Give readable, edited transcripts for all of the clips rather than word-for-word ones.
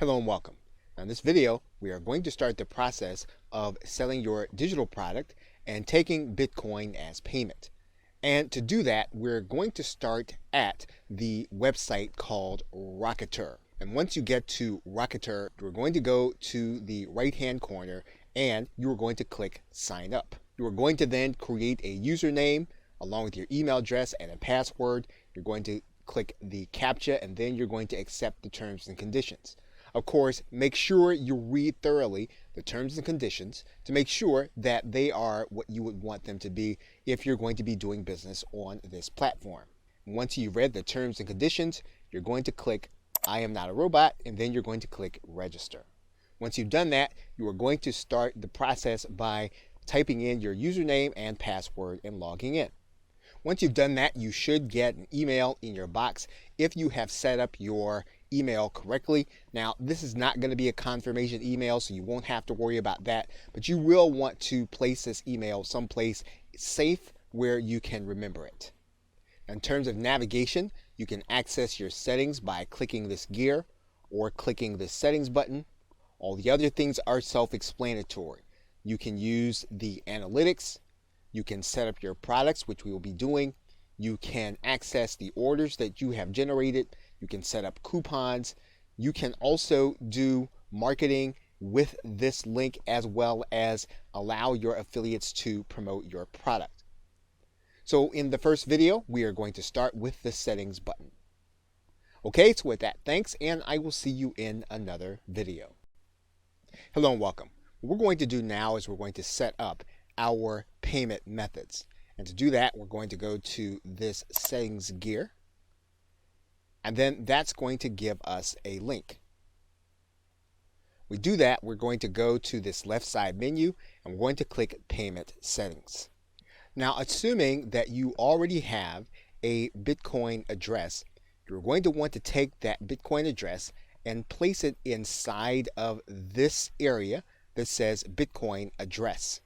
Hello and welcome. Now in this video, we are going to start the process of selling your digital product and taking Bitcoin as payment. And to do that, we're going to start at the website called Rocketer. And once you get to Rocketer, you're going to go to the right-hand corner and you're going to click Sign Up. You are going to then create a username along with your email address and a password. You're going to click the CAPTCHA and then you're going to accept the terms and conditions. Of course, make sure you read thoroughly the terms and conditions to make sure that they are what you would want them to be if you're going to be doing business on this platform. Once you've read the terms and conditions, you're going to click I am not a robot, and then you're going to click register. Once you've done that, you are going to start the process by typing in your username and password and logging in. Once you've done that, you should get an email in your box if you have set up your email correctly. Now, this is not going to be a confirmation email, so you won't have to worry about that, but you will want to place this email someplace safe where you can remember it. In terms of navigation, you can access your settings by clicking this gear or clicking the settings button. All the other things are self-explanatory. You can use the analytics. You can set up your products, which we will be doing. You can access the orders that you have generated. You can set up coupons. You can also do marketing with this link as well as allow your affiliates to promote your product. So in the first video, we are going to start with the settings button. Okay, so with that, thanks, and I will see you in another video. Hello and welcome. What we're going to do now is we're going to set up our payment methods. And to do that, we're going to go to this settings gear. And then that's going to give us a link. We do that, we're going to go to this left side menu and we're going to click Payment Settings. Now, assuming that you already have a Bitcoin address, you're going to want to take that Bitcoin address and place it inside of this area that says Bitcoin address.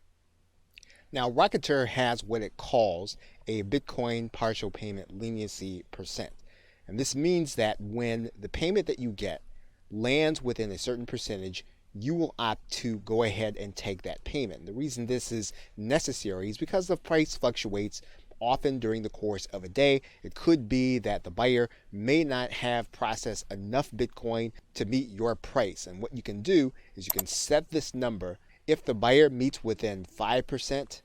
Now, Rocketer has what it calls a Bitcoin partial payment leniency percent. And this means that when the payment that you get lands within a certain percentage, you will opt to go ahead and take that payment. The reason this is necessary is because the price fluctuates often during the course of a day. It could be that the buyer may not have processed enough Bitcoin to meet your price. And what you can do is you can set this number. If the buyer meets within 5%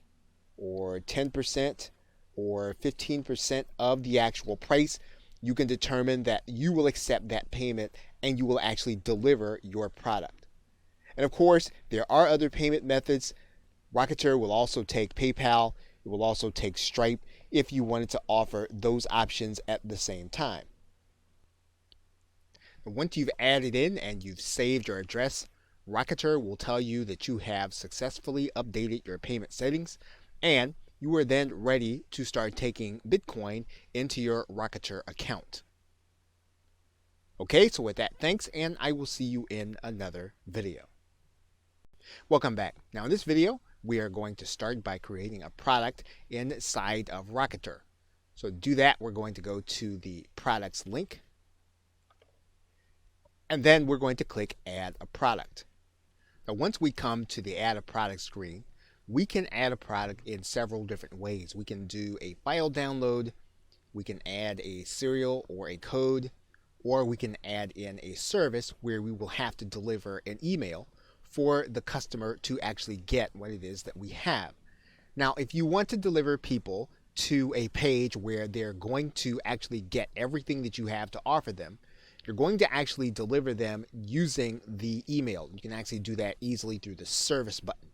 or 10% or 15% of the actual price, you can determine that you will accept that payment and you will actually deliver your product. And of course, there are other payment methods. Rocketer will also take PayPal. It will also take Stripe if you wanted to offer those options at the same time. And once you've added in and you've saved your address, Rocketer will tell you that you have successfully updated your payment settings and you are then ready to start taking Bitcoin into your Rocketer account. Okay, so with that, thanks, and I will see you in another video. Welcome back. Now in this video, we are going to start by creating a product inside of Rocketer. So to do that, we're going to go to the products link, and then we're going to click Add a Product. Now once we come to the Add a Product screen, we can add a product in several different ways. We can do a file download, we can add a serial or a code, or we can add in a service where we will have to deliver an email for the customer to actually get what it is that we have. Now, if you want to deliver people to a page where they're going to actually get everything that you have to offer them, you're going to actually deliver them using the email. You can actually do that easily through the service button.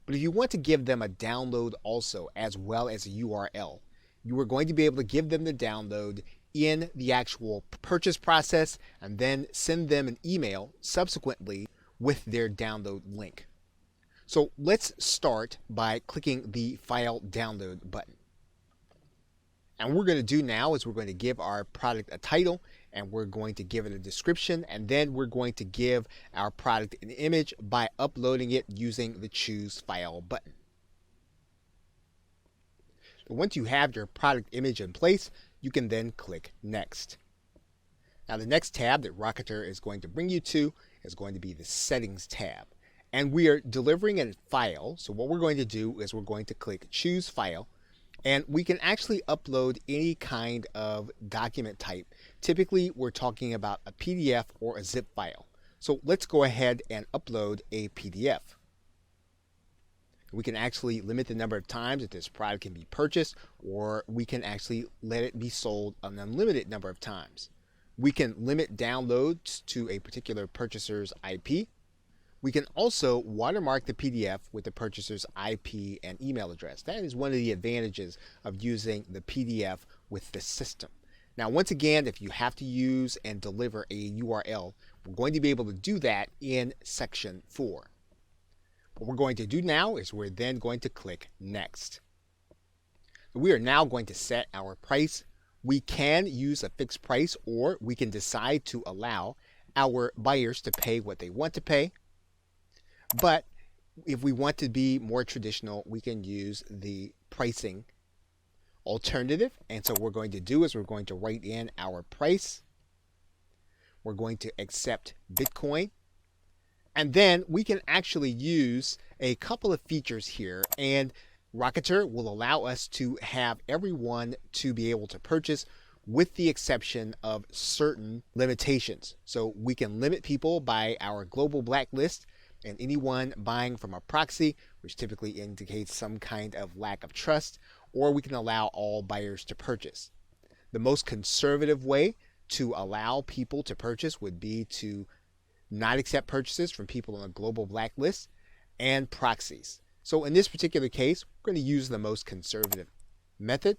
But if you want to give them a download also, as well as a URL, you are going to be able to give them the download in the actual purchase process and then send them an email subsequently with their download link. So let's start by clicking the file download button. And what we're going to do now is we're going to give our product a title and we're going to give it a description, and then we're going to give our product an image by uploading it using the Choose File button. Once you have your product image in place, you can then click Next. Now the next tab that Rocketer is going to bring you to is going to be the Settings tab. And we are delivering a file, so what we're going to do is we're going to click Choose File, and we can actually upload any kind of document type. Typically, we're talking about a PDF or a zip file. So let's go ahead and upload a PDF. We can actually limit the number of times that this product can be purchased, or we can actually let it be sold an unlimited number of times. We can limit downloads to a particular purchaser's IP. We can also watermark the PDF with the purchaser's IP and email address. That is one of the advantages of using the PDF with the system. Now, once again, if you have to use and deliver a URL, we're going to be able to do that in section 4. What we're going to do now is we're then going to click Next. We are now going to set our price. We can use a fixed price, or we can decide to allow our buyers to pay what they want to pay. But if we want to be more traditional, we can use the pricing alternative. And so what we're going to do is we're going to write in our price. We're going to accept Bitcoin. And then we can actually use a couple of features here, and Rocketer will allow us to have everyone to be able to purchase with the exception of certain limitations. So we can limit people by our global blacklist, and anyone buying from a proxy, which typically indicates some kind of lack of trust, or we can allow all buyers to purchase. The most conservative way to allow people to purchase would be to not accept purchases from people on a global blacklist and proxies. So in this particular case, we're going to use the most conservative method,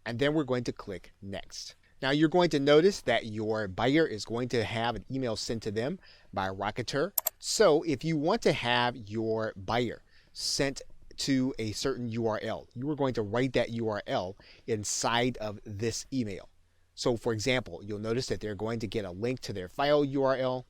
and then we're going to click Next. Now you're going to notice that your buyer is going to have an email sent to them by Rocketer. So if you want to have your buyer sent to a certain URL, you are going to write that URL inside of this email. So for example, you'll notice that they're going to get a link to their file URL.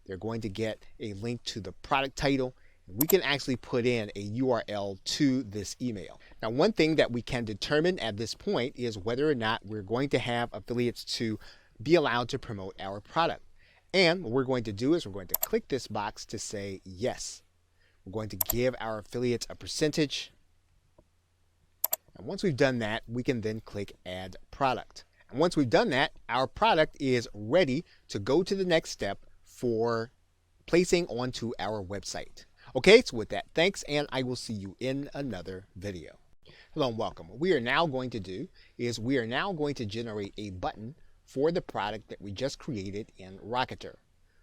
They're going to get a link to the product title. We can actually put in a URL to this email. Now, one thing that we can determine at this point is whether or not we're going to have affiliates to be allowed to promote our product. And what we're going to do is we're going to click this box to say yes. We're going to give our affiliates a percentage. And once we've done that, we can then click Add Product. And once we've done that, our product is ready to go to the next step for placing onto our website. Okay, so with that, thanks, and I will see you in another video. Hello and welcome. What we are now going to do is we are now going to generate a button for the product that we just created in Rocketer.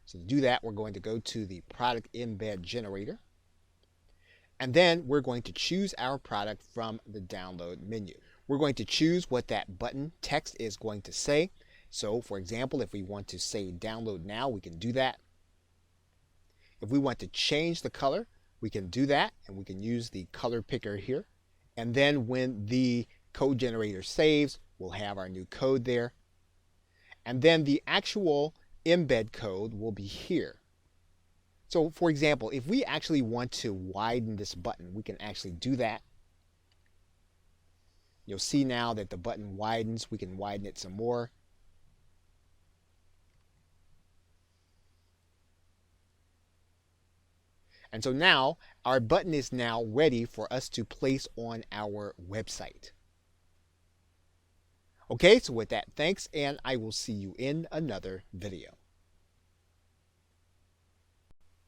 So to do that, we're going to go to the product embed generator, and then we're going to choose our product from the download menu. We're going to choose what that button text is going to say. So for example, if we want to say download now, we can do that. If we want to change the color, we can do that, and we can use the color picker here. And then when the code generator saves, we'll have our new code there. And then the actual embed code will be here. So for example, if we actually want to widen this button, we can actually do that. You'll see now that the button widens. We can widen it some more. And so now our button is now ready for us to place on our website. Okay, so with that, thanks, and I will see you in another video.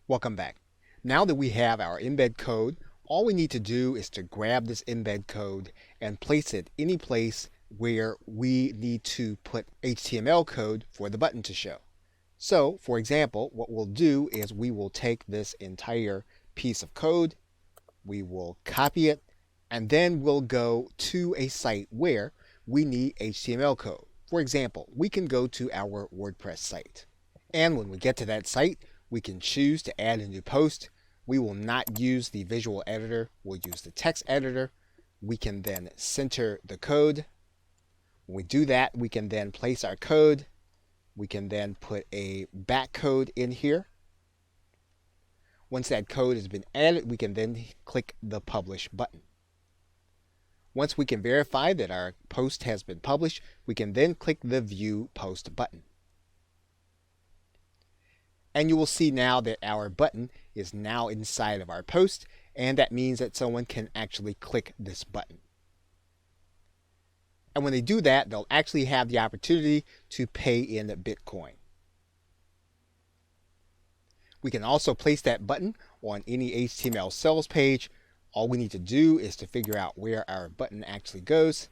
Welcome back. Now that we have our embed code, all we need to do is to grab this embed code and place it any place where we need to put HTML code for the button to show. So, for example, what we'll do is we will take this entire piece of code, we will copy it, and then we'll go to a site where we need HTML code. For example, we can go to our WordPress site. And when we get to that site, we can choose to add a new post. We will not use the visual editor, we'll use the text editor. We can then center the code. When we do that, we can then place our code. We can then put a back code in here. Once that code has been added, we can then click the Publish button. Once we can verify that our post has been published, we can then click the View Post button. And you will see now that our button is now inside of our post, and that means that someone can actually click this button. And when they do that, they'll actually have the opportunity to pay in Bitcoin. We can also place that button on any HTML sales page. All we need to do is to figure out where our button actually goes.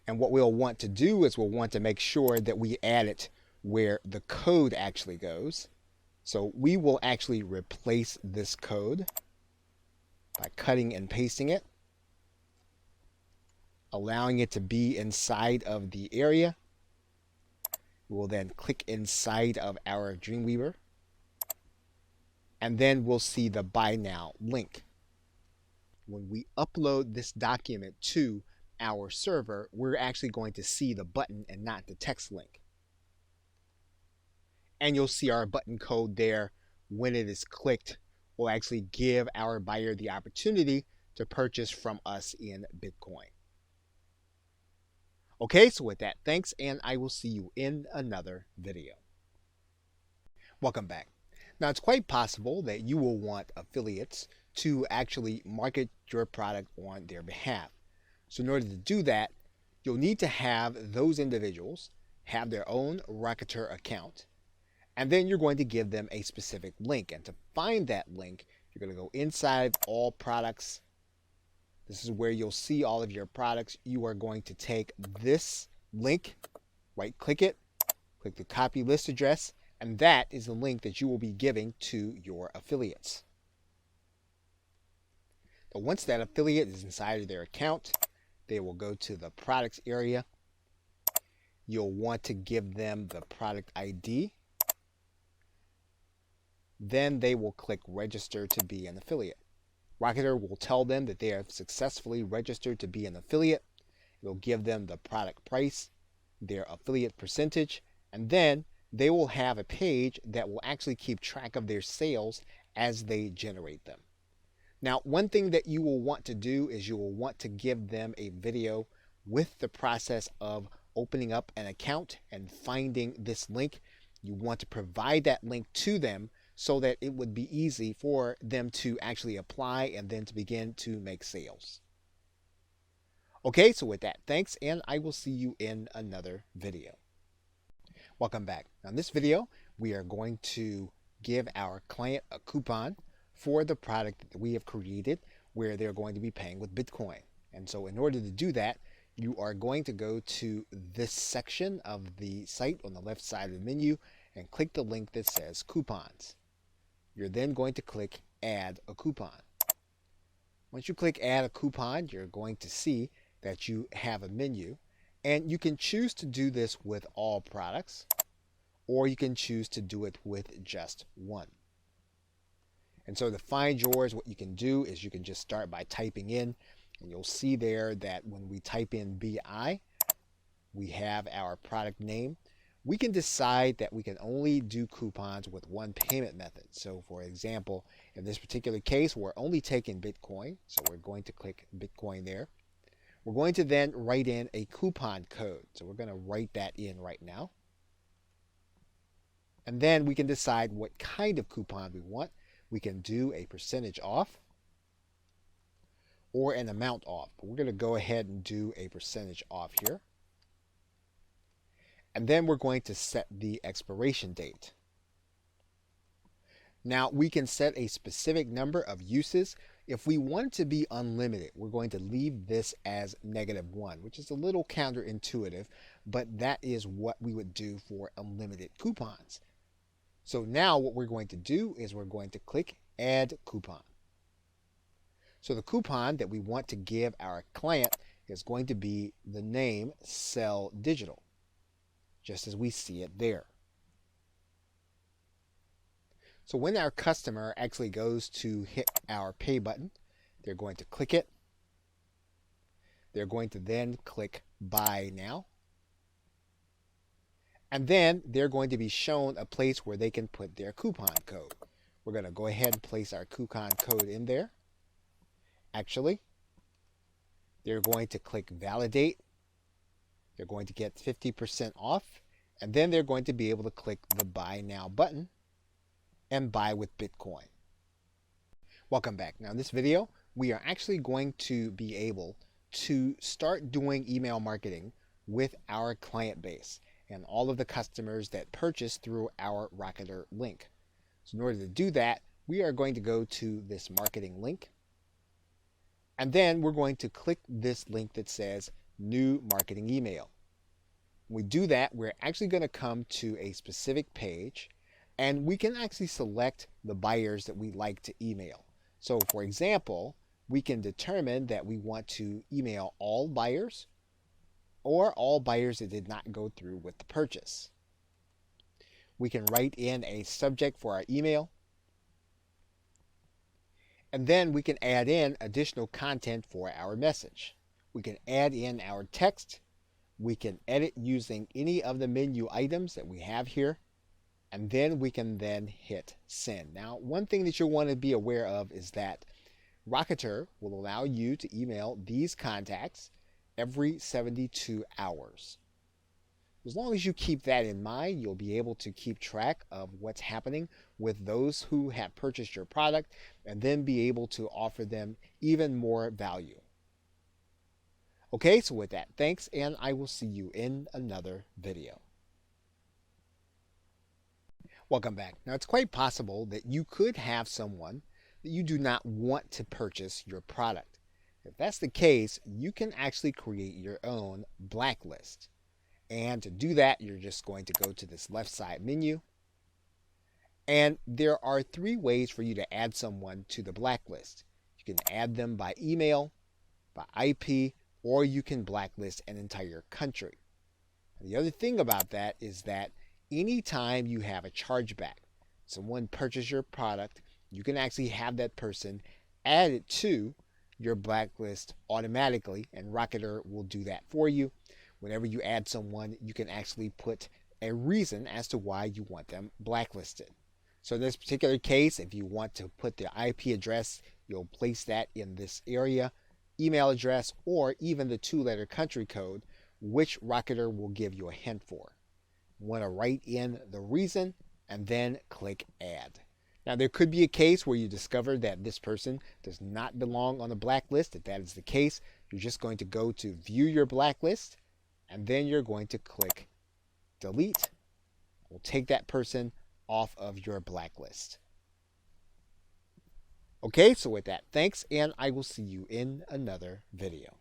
And what we'll want to do is we'll want to make sure that we add it where the code actually goes. So we will actually replace this code by cutting and pasting it, allowing it to be inside of the area. We will then click inside of our Dreamweaver, and then we'll see the Buy Now link. When we upload this document to our server, we're actually going to see the button and not the text link. And you'll see our button code there. When it is clicked, will actually give our buyer the opportunity to purchase from us in Bitcoin. Okay, so with that, thanks, and I will see you in another video. Welcome back. Now, it's quite possible that you will want affiliates to actually market your product on their behalf. So in order to do that, you'll need to have those individuals have their own Rocketer account, and then you're going to give them a specific link. And to find that link, you're going to go inside All Products. This is where you'll see all of your products. You are going to take this link, right-click it, click the copy list address, and that is the link that you will be giving to your affiliates. So once that affiliate is inside of their account, they will go to the products area. You'll want to give them the product ID. Then they will click register to be an affiliate. Rocketer will tell them that they have successfully registered to be an affiliate. It'll give them the product price, their affiliate percentage, and then they will have a page that will actually keep track of their sales as they generate them. Now, one thing that you will want to do is you will want to give them a video with the process of opening up an account and finding this link. You want to provide that link to them so that it would be easy for them to actually apply and then to begin to make sales. Okay, so with that, thanks, and I will see you in another video. Welcome back. Now, in this video, we are going to give our client a coupon for the product that we have created where they're going to be paying with Bitcoin. And so in order to do that, you are going to go to this section of the site on the left side of the menu and click the link that says coupons. You're then going to click add a coupon. Once you click add a coupon, you're going to see that you have a menu, and you can choose to do this with all products, or you can choose to do it with just one. And so to find yours, what you can do is you can just start by typing in, and you'll see there that when we type in BI, we have our product name. We can decide that we can only do coupons with one payment method. So for example, in this particular case, we're only taking Bitcoin. So we're going to click Bitcoin there. We're going to then write in a coupon code. So we're going to write that in right now. And then we can decide what kind of coupon we want. We can do a percentage off or an amount off. But we're going to go ahead and do a percentage off here. And then we're going to set the expiration date. Now we can set a specific number of uses. If we want it to be unlimited, we're going to leave this as -1, which is a little counterintuitive, but that is what we would do for unlimited coupons. So now what we're going to do is we're going to click add coupon. So the coupon that we want to give our client is going to be the name Sell Digital, just as we see it there. So when our customer actually goes to hit our pay button, they're going to click it. They're going to then click Buy Now. And then they're going to be shown a place where they can put their coupon code. We're going to go ahead and place our coupon code in there. Actually, they're going to click Validate. They're going to get 50% off, And then they're going to be able to click the Buy Now button and buy with Bitcoin. Welcome back. Now in this video, we are actually going to be able to start doing email marketing with our client base and all of the customers that purchase through our Rocketer link. So in order to do that, we are going to go to this marketing link, and then we're going to click this link that says New Marketing Email. When we do that, we're actually going to come to a specific page, and we can actually select the buyers that we like to email. So for example, we can determine that we want to email all buyers or all buyers that did not go through with the purchase. We can write in a subject for our email, and then we can add in additional content for our message. We can add in our text. We can edit using any of the menu items that we have here, and then we can then hit send. Now, one thing that you'll want to be aware of is that Rocketer will allow you to email these contacts every 72 hours. As long as you keep that in mind, you'll be able to keep track of what's happening with those who have purchased your product and then be able to offer them even more value. Okay, so with that, thanks, and I will see you in another video. Welcome back. Now, it's quite possible that you could have someone that you do not want to purchase your product. If that's the case, you can actually create your own blacklist. And to do that, you're just going to go to this left side menu. And there are 3 ways for you to add someone to the blacklist. You can add them by email, by IP, or you can blacklist an entire country. And the other thing about that is that anytime you have a chargeback, someone purchased your product, you can actually have that person added to your blacklist automatically, and Rocketer will do that for you. Whenever you add someone, you can actually put a reason as to why you want them blacklisted. So in this particular case, if you want to put their IP address, you'll place that in this area, email address, or even the 2-letter country code, which Rocketer will give you a hint for. You want to write in the reason and then click add. Now, there could be a case where you discover that this person does not belong on the blacklist. If that is the case, you're just going to go to view your blacklist, and then you're going to click delete. We'll take that person off of your blacklist. Okay, so with that, thanks, and I will see you in another video.